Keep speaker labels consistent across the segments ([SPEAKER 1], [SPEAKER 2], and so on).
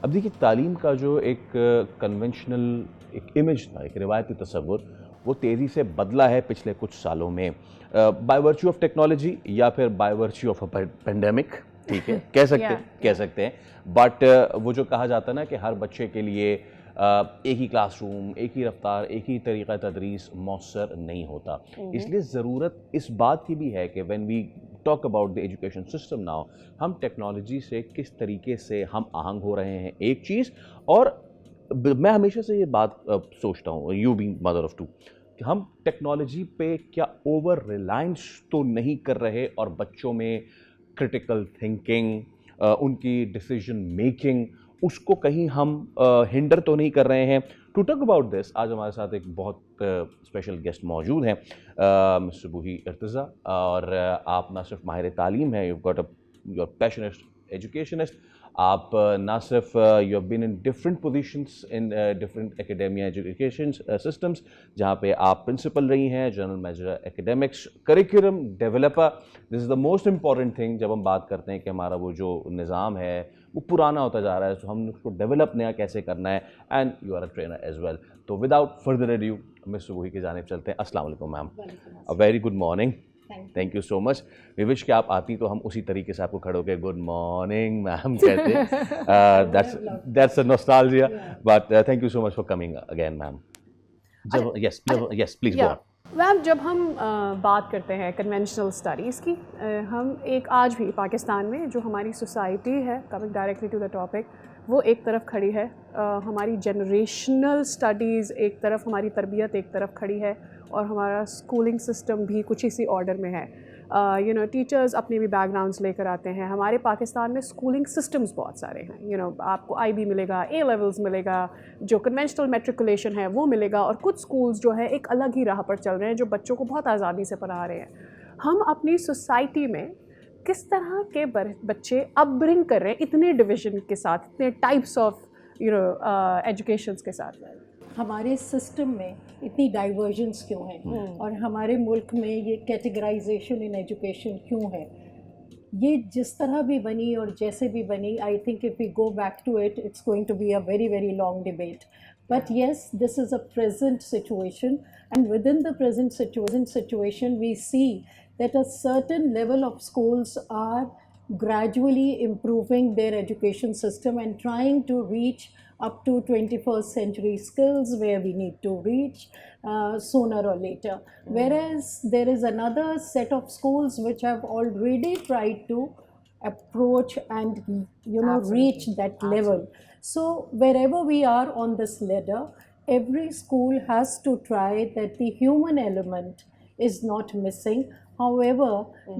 [SPEAKER 1] अब देखिए, तालीम का जो एक कन्वेंशनल एक इमेज था, एक रिवायती तस्वुर, वो तेज़ी से बदला है पिछले कुछ सालों में, बाय वर्च्यू ऑफ टेक्नोलॉजी या फिर by virtue of a pandemic. ठीक है, कह सकते
[SPEAKER 2] Yeah,
[SPEAKER 1] हैं, कह
[SPEAKER 2] yeah.
[SPEAKER 1] सकते हैं। बट वो जो कहा जाता है ना कि हर बच्चे के लिए एक ही क्लासरूम, एक ही रफ्तार, एक ही तरीक़ा तदरीस मौसर नहीं होता। इसलिए ज़रूरत इस बात की भी है कि when we talk about the education system now, हम टेक्नोलॉजी से किस तरीके से हम आहंग हो रहे हैं, एक चीज़। और मैं हमेशा से ये बात सोचता हूँ, you being mother of two, कि हम टेक्नोलॉजी पे क्या ओवर रिलायंस तो नहीं कर रहे, और बच्चों में क्रिटिकल थिंकिंग, उनकी डिसीजन मेकिंग, उसको कहीं हम हिंडर तो नहीं कर रहे हैं। टू टॉक अबाउट दिस, आज हमारे साथ एक बहुत स्पेशल गेस्ट मौजूद हैं, मिस्टर बूही इर्तज़ा। और आप ना सिर्फ माहिर तालीम हैं, you got a your passionate educationist. आप ना सिर्फ you have been in different positions in different academia education systems, जहाँ पे आप प्रिंसिपल रही हैं, general manager academics, curriculum developer. This is the most important thing जब हम बात करते हैं कि हमारा वो जो निज़ाम है वो पुराना होता जा रहा है, तो हम उसको डेवलप नया कैसे करना है। And you are a trainer as well. तो विदाउट फर्दर एड्यू मिस्टर बूही की जानिब चलते हैं। अस्सलाम वालेकुम ma'am, a very good morning. Thank you so much. We wish कि आप आती तो हम उसी तरीके से आपको खड़े होकर गुड मॉर्निंग मैम कहते। That's a nostalgia, but thank you so much for coming again ma'am. जब yes yes please go on.
[SPEAKER 2] Ma'am, जब हम बात करते हैं कन्वेंशनल स्टडीज़ की, हम एक आज भी पाकिस्तान में जो हमारी सोसाइटी है, coming directly to the topic, वो एक तरफ खड़ी है। हमारी जनरेशनल स्टडीज़ एक तरफ, हमारी तरबियत एक तरफ खड़ी है, और हमारा स्कूलिंग सिस्टम भी कुछ इसी ऑर्डर में है। टीचर्स अपने भी बैकग्राउंड्स लेकर आते हैं। हमारे पाकिस्तान में स्कूलिंग सिस्टम्स बहुत सारे हैं। आपको IB मिलेगा, A लेवल्स मिलेगा, जो कन्वेंशनल मेट्रिकुलेशन है वो मिलेगा, और कुछ स्कूल्स जो है एक अलग ही राह पर चल रहे हैं, जो बच्चों को बहुत आज़ादी से पढ़ा रहे हैं। हम अपनी सोसाइटी में किस तरह के बच्चे अपब्रिंग कर रहे हैं इतने डिवीजन के साथ, इतने टाइप्स ऑफ एजुकेशंस के साथ?
[SPEAKER 3] हमारे सिस्टम में इतनी डाइवर्जेंस क्यों है, और हमारे मुल्क में ये कैटेगराइजेशन इन एजुकेशन क्यों है? ये जिस तरह भी बनी और जैसे भी बनी, I think if we go back to it, it's going to be a very very long debate. But yes, this is a present situation, and within the present situation, we see that a certain level of schools are gradually improving their education system and trying to reach up to 21st century skills where we need to reach sooner or later. Whereas there is another set of schools which have already tried to approach and reach that level. So wherever we are on this ladder, every school has to try that the human element is not missing. However,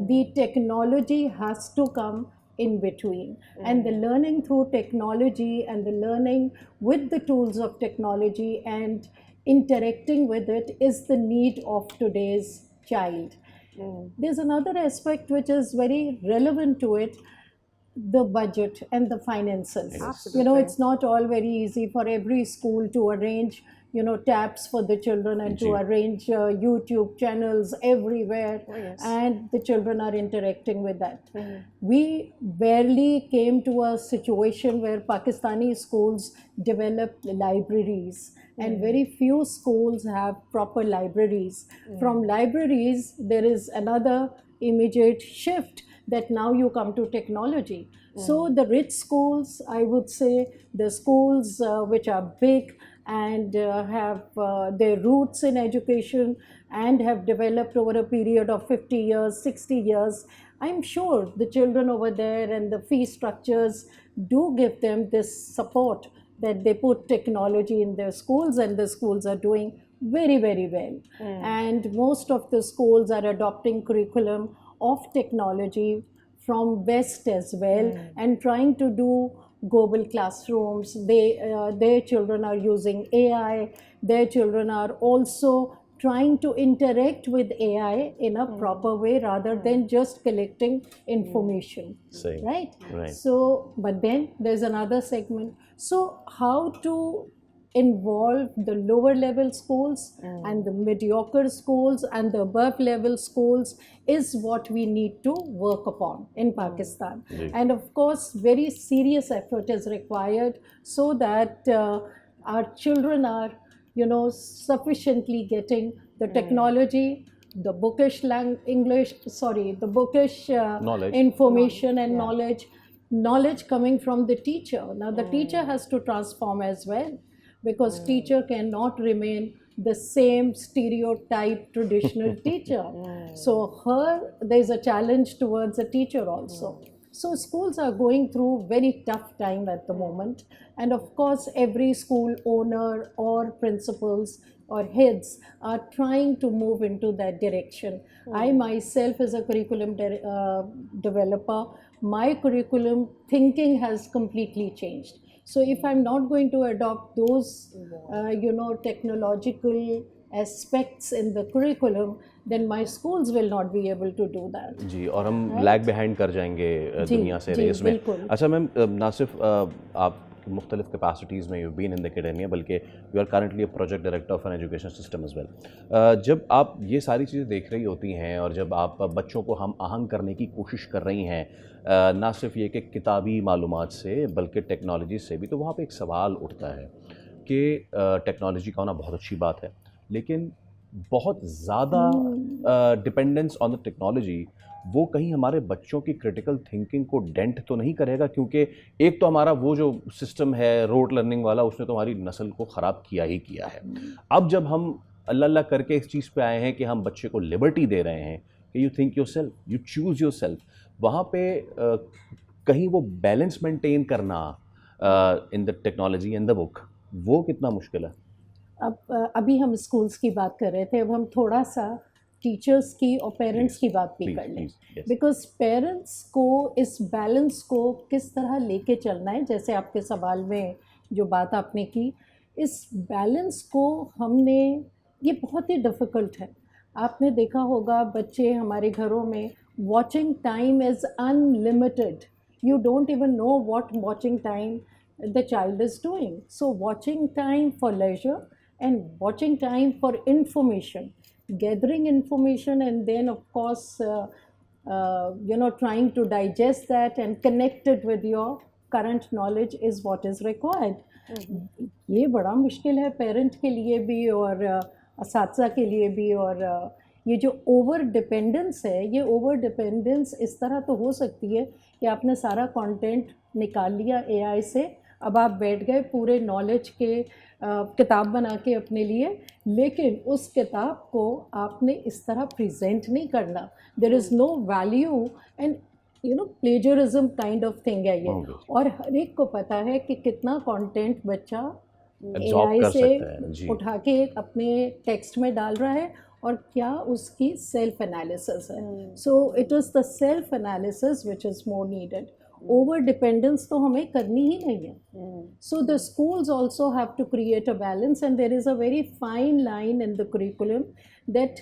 [SPEAKER 3] the technology has to come in between, and the learning through technology and the learning with the tools of technology and interacting with it is the need of today's child. There's another aspect which is very relevant to it, the budget and the finances.
[SPEAKER 2] Absolutely.
[SPEAKER 3] It's not all very easy for every school to arrange tabs for the children and to arrange YouTube channels everywhere.
[SPEAKER 2] Oh, yes.
[SPEAKER 3] And the children are interacting with that. We barely came to a situation where Pakistani schools developed libraries, and very few schools have proper libraries. From libraries, there is another immediate shift that now you come to technology. So the rich schools, I would say, the schools which are big and have their roots in education and have developed over a period of 50 years, 60 years, I'm sure the children over there and the fee structures do give them this support, that they put technology in their schools, and the schools are doing very, very well. And most of the schools are adopting curriculum of technology from West as well, and trying to do global classrooms. Their children are using AI. Their children are also trying to interact with AI in a proper way, rather than just collecting information. Right?
[SPEAKER 1] Right.
[SPEAKER 3] So, but then there's another segment. So how to involve the lower level schools and the mediocre schools and the above level schools is what we need to work upon in Pakistan. And of course, very serious effort is required so that our children are, you know, sufficiently getting the technology, the bookish the bookish
[SPEAKER 1] Knowledge.
[SPEAKER 3] information and knowledge coming from the teacher. Now the teacher has to transform as well, because teacher cannot remain the same stereotype traditional teacher. So there's a challenge towards a teacher also. So schools are going through very tough time at the moment, and of course every school owner or principals or heads are trying to move into that direction. I myself, as a curriculum developer, my curriculum thinking has completely changed. So if I'm not going to adopt those you know, technological aspects in the curriculum, then my schools will not be able to do that.
[SPEAKER 1] जी, और हम lag behind कर जाएंगे दुनिया से race में। अच्छा ma'am, ना सिर्फ आप मुख्तलिफ कैपेसिटीज़ में you been in the academia, बल्कि you are currently a project director of an education system as well. जब आप ये सारी चीज़ें देख रही होती हैं और जब आप बच्चों को हम आहंग करने की कोशिश कर रही हैं, ना सिर्फ ये कि किताबी मालूमात से बल्कि टेक्नोलॉजी से भी, तो वहाँ पे एक सवाल उठता है कि टेक्नोलॉजी का होना बहुत अच्छी बात है, लेकिन बहुत ज़्यादा डिपेंडेंस ऑन द टेक्नोलॉजी वो कहीं हमारे बच्चों की क्रिटिकल थिंकिंग को डेंट तो नहीं करेगा? क्योंकि एक तो हमारा वो जो सिस्टम है रोट लर्निंग वाला, उसने तो हमारी नस्ल को ख़राब किया ही किया है। अब जब हम अल्लाह अल्लाह करके इस चीज़ पे आए हैं कि हम बच्चे को लिबर्टी दे रहे हैं कि you think your self, you choose your self, वहाँ पे कहीं वो बैलेंस मेंटेन करना in the technology and the book, वो कितना मुश्किल है?
[SPEAKER 3] अब अभी हम स्कूल्स की बात कर रहे थे, अब हम थोड़ा सा टीचर्स की और पेरेंट्स की बात भी कर लें, बिकॉज पेरेंट्स को इस बैलेंस को किस तरह लेके चलना है। जैसे आपके सवाल में जो बात आपने की, इस बैलेंस को हमने, ये बहुत ही डिफ़िकल्ट है। आपने देखा होगा बच्चे हमारे घरों में, watching time is unlimited, you don't even know what watching time the child is doing. So watching time for leisure and watching time for information, gathering information, and then of course you know, trying to digest that and connect it with your current knowledge is what is required. ये बड़ा मुश्किल है parent के लिए भी और असातिज़ा के लिए भी। और ये जो ओवर डिपेंडेंस है, ये ओवर डिपेंडेंस इस तरह तो हो सकती है कि आपने सारा कंटेंट निकाल लिया एआई से, अब आप बैठ गए पूरे नॉलेज के किताब बना के अपने लिए, लेकिन उस किताब को आपने इस तरह प्रेजेंट नहीं करना। There is no value and you know plagiarism kind of thing है ये। और हर एक को पता है कि कितना कंटेंट बच्चा एआई से उठा के अपने टेक्स्ट में डाल रहा है और क्या उसकी सेल्फ एनालिसिस है। So it is the self analysis which is more needed. Over dependence तो हमें करनी ही नहीं है। So the schools also have to create a balance, and there is a very fine line in the curriculum that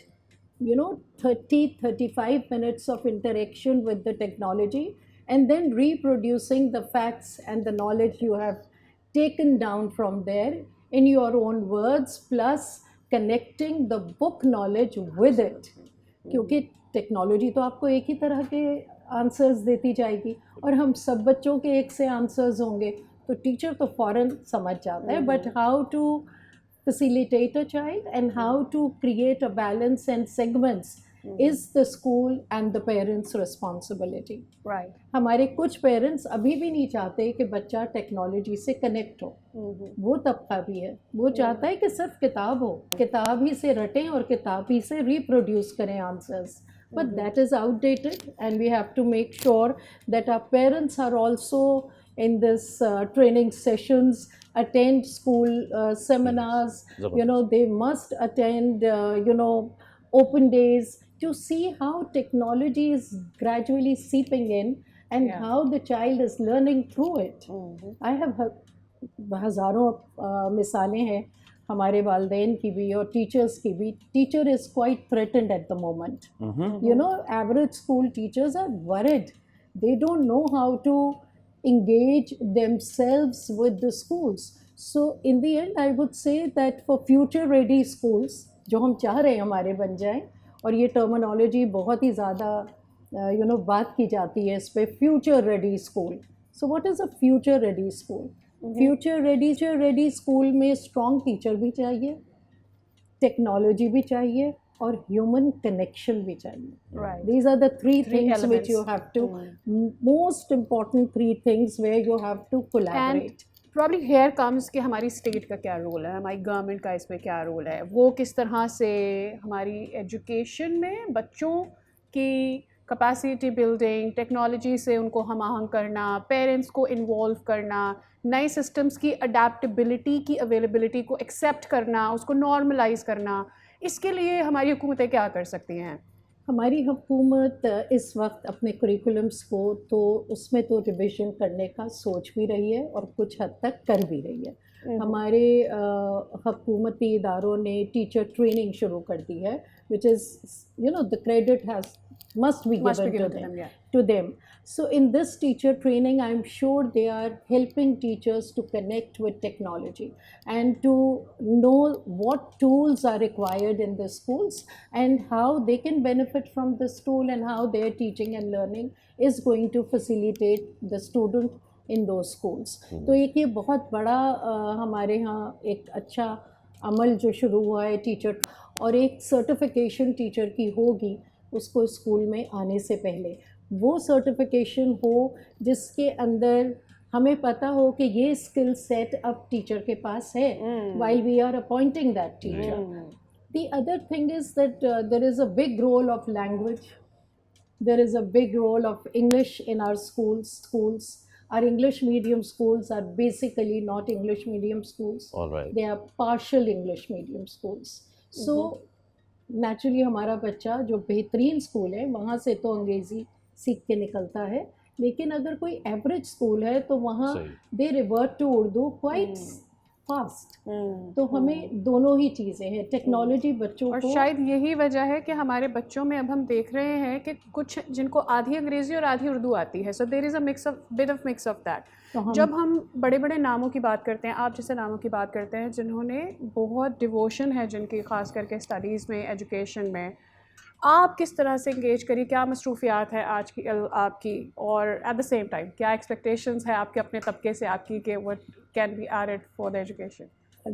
[SPEAKER 3] you know 30-35 minutes of interaction with the technology, and then reproducing the facts and the knowledge you have taken down from there in your own words, plus connecting the book knowledge with it. क्योंकि technology तो आपको एक ही तरह के answers देती जाएगी और हम सब बच्चों के एक से आंसर्स होंगे, तो टीचर तो फ़ौरन समझ जाता है, but how to facilitate a child and how to create a balance and segments is the school and the parents' responsibility.
[SPEAKER 2] Right.
[SPEAKER 3] हमारे कुछ पेरेंट्स अभी भी नहीं चाहते कि बच्चा टेक्नोलॉजी से कनेक्ट हो। वो तबका भी है, वो चाहता है कि सिर्फ किताब हो, किताब ही से रटें और किताब ही से रिप्रोड्यूस करें answers, but that is outdated, and we have to make sure that our parents are also in this training sessions, attend school seminars, you know, they must attend you know, open days to see how technology is gradually seeping in and how the child is learning through it. I have हज़ारों मिसालें हैं हमारे वालिदैन की भी और teachers की भी। Teacher is quite threatened at the moment. You know, average school teachers are worried. They don't know how to engage themselves with the schools. So in the end I would say that for future ready schools, जो हम चाह रहे हैं हमारे बन जाएं, और ये टर्मिनोलॉजी बहुत ही ज़्यादा बात की जाती है इस पर, future ready school. So what is a future ready school? Future ready school में स्ट्रॉन्ग टीचर भी चाहिए, टेक्नोलॉजी भी चाहिए, और ह्यूमन कनेक्शन भी चाहिए.
[SPEAKER 2] Right.
[SPEAKER 3] These are the three things
[SPEAKER 2] elements.
[SPEAKER 3] which you have to, most important three things where you have to collaborate.
[SPEAKER 2] Probably here comes कि हमारी स्टेट का क्या रोल है, हमारी गवर्नमेंट का इसमें क्या रोल है, वो किस तरह से हमारी एजुकेशन में बच्चों की कैपेसिटी बिल्डिंग, टेक्नोलॉजी से उनको हम आहंग करना, पेरेंट्स को इन्वॉल्व करना, नए सिस्टम्स की अडेप्टबिलिटी की अवेलेबिलिटी को एक्सेप्ट करना, उसको नॉर्मलाइज करना, इसके लिए हमारी हुकूमतें क्या कर सकती हैं?
[SPEAKER 3] हमारी हुकूमत इस वक्त अपने करिकुलम्स को तो उसमें तो रिविजन करने का सोच भी रही है और कुछ हद तक कर भी रही है. हमारे हुकूमती इदारों ने टीचर ट्रेनिंग शुरू कर दी है, which is the credit must be given to them. So in this teacher training, I'm sure they are helping teachers to connect with technology and to know what tools are required in the schools and how they can benefit from this tool and how their teaching and learning is going to facilitate the student in those schools. तो एक ये बहुत बड़ा हमारे यहाँ एक अच्छा अमल जो शुरू हुआ है टीचर, और एक सर्टिफिकेशन टीचर की होगी उसको स्कूल में आने से पहले. वो सर्टिफिकेशन हो जिसके अंदर हमें पता हो कि ये स्किल सेट अब टीचर के पास है while we are appointing that teacher. The other thing is that there is a big role of language. There is a big role of English in our schools. Our English medium schools are basically not English medium schools.
[SPEAKER 1] All right.
[SPEAKER 3] They are partial English medium schools. So naturally हमारा बच्चा जो बेहतरीन school है वहाँ से तो अंग्रेज़ी सीख के निकलता है, लेकिन अगर कोई एवरेज स्कूल है तो वहाँ they revert to Urdu quite fast. तो हमें दोनों ही चीज़ें हैं, टेक्नोलॉजी बच्चों
[SPEAKER 2] और
[SPEAKER 3] को.
[SPEAKER 2] शायद यही वजह है कि हमारे बच्चों में अब हम देख रहे हैं कि कुछ जिनको आधी अंग्रेज़ी और आधी उर्दू आती है, so there is a bit of mix of that. जब हम बड़े बड़े नामों की बात करते हैं, आप जैसे नामों की बात करते हैं जिन्होंने बहुत डिवोशन है जिनकी ख़ास करके स्टडीज़ में, एजुकेशन में, आप किस तरह से इंगेज करिए, क्या मसरूफियात है आज की आपकी, और एट द सेम टाइम क्या एक्सपेक्टेशंस है आपके अपने तबके से आपकी कि what can be added for the education?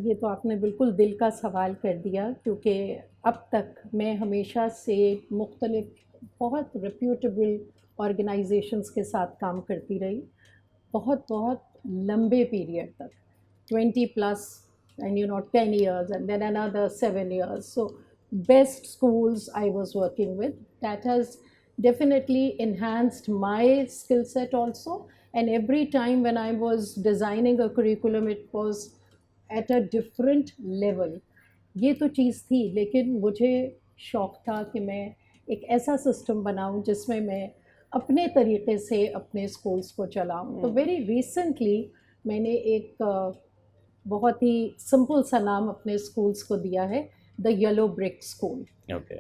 [SPEAKER 3] ये तो आपने बिल्कुल दिल का सवाल कर दिया, क्योंकि अब तक मैं हमेशा से मुख्तलिफ बहुत रेप्यूटेबल ऑर्गेनाइजेशंस के साथ काम करती रही, बहुत लंबे पीरियड तक, 20+ and 10 years and then another 7 years. So best schools I was working with, that has definitely enhanced my skill set also, and every time when I was designing a curriculum it was at a different level. ये तो चीज़ थी, लेकिन मुझे शौक़ था कि मैं एक ऐसा सिस्टम बनाऊं जिसमें मैं अपने तरीक़े से अपने स्कूल्स को चलाऊं. तो वेरी रिसेंटली मैंने एक बहुत ही सिंपल सा नाम अपने स्कूल्स को दिया है, द येलो ब्रिक स्कूल.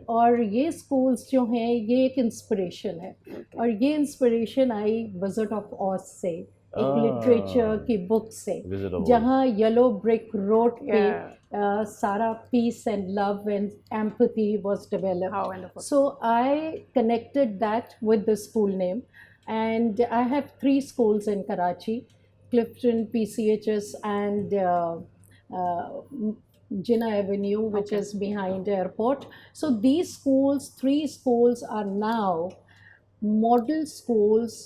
[SPEAKER 3] और ये स्कूल्स जो हैं ये एक इंस्पिरेशन है. और ये इंस्पिरेशन आई विजिट ऑफ ऑज से, एक लिटरेचर की बुक से, जहाँ येलो ब्रिक रोड पे सारा peace and love and empathy was developed. So I connected that with the school name, and I have 3 schools in Karachi, Clifton, PCHS and Jinnah Avenue, which is behind the airport. So these schools, 3 schools, are now model schools.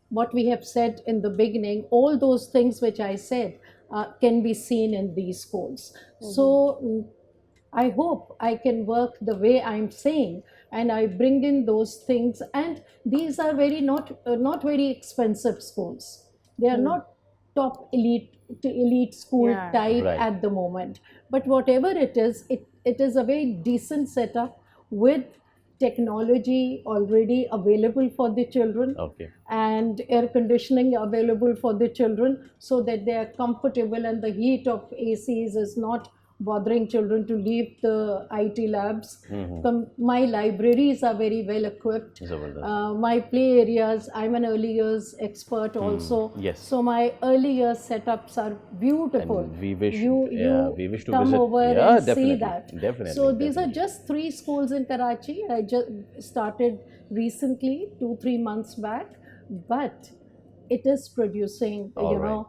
[SPEAKER 3] What we have said in the beginning, all those things which I said can be seen in these schools. So I hope I can work the way I'm saying, and I bring in those things. And these are not very expensive schools. They are not top elite school type at the moment, but whatever it is a very decent setup with technology already available for the children, and air conditioning available for the children, so that they are comfortable and the heat of ACs is not bothering children to leave the IT labs. My libraries are very well equipped. My play areas, I'm an early years expert also.
[SPEAKER 1] Yes.
[SPEAKER 3] So my early years setups are beautiful.
[SPEAKER 1] And we wish, we wish to
[SPEAKER 3] come
[SPEAKER 1] visit.
[SPEAKER 3] over
[SPEAKER 1] Yeah,
[SPEAKER 3] and
[SPEAKER 1] definitely,
[SPEAKER 3] see that.
[SPEAKER 1] Definitely.
[SPEAKER 3] So these are just 3 schools in Karachi. I just started recently, 2-3 months back, but it is producing,
[SPEAKER 1] All
[SPEAKER 3] you
[SPEAKER 1] right.
[SPEAKER 3] know,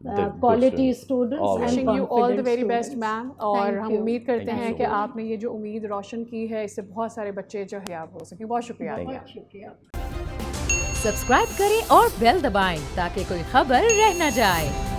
[SPEAKER 1] The
[SPEAKER 3] quality
[SPEAKER 1] good
[SPEAKER 3] students
[SPEAKER 1] All right.
[SPEAKER 3] and
[SPEAKER 2] wishing you all the
[SPEAKER 3] confident
[SPEAKER 2] very best
[SPEAKER 3] students.
[SPEAKER 2] Ma'am, और
[SPEAKER 3] Thank
[SPEAKER 2] हम
[SPEAKER 3] you.
[SPEAKER 2] उम्मीद करते
[SPEAKER 1] Thank you
[SPEAKER 2] हैं
[SPEAKER 1] so
[SPEAKER 2] कि
[SPEAKER 1] much.
[SPEAKER 2] आपने ये जो उम्मीद रोशन की है इससे बहुत सारे बच्चे जो है आप हो सकें। बहुत शुक्रिया आपका।
[SPEAKER 3] बहुत शुक्रिया।
[SPEAKER 4] सब्सक्राइब करें और बेल दबाएं ताकि कोई खबर रह न जाए।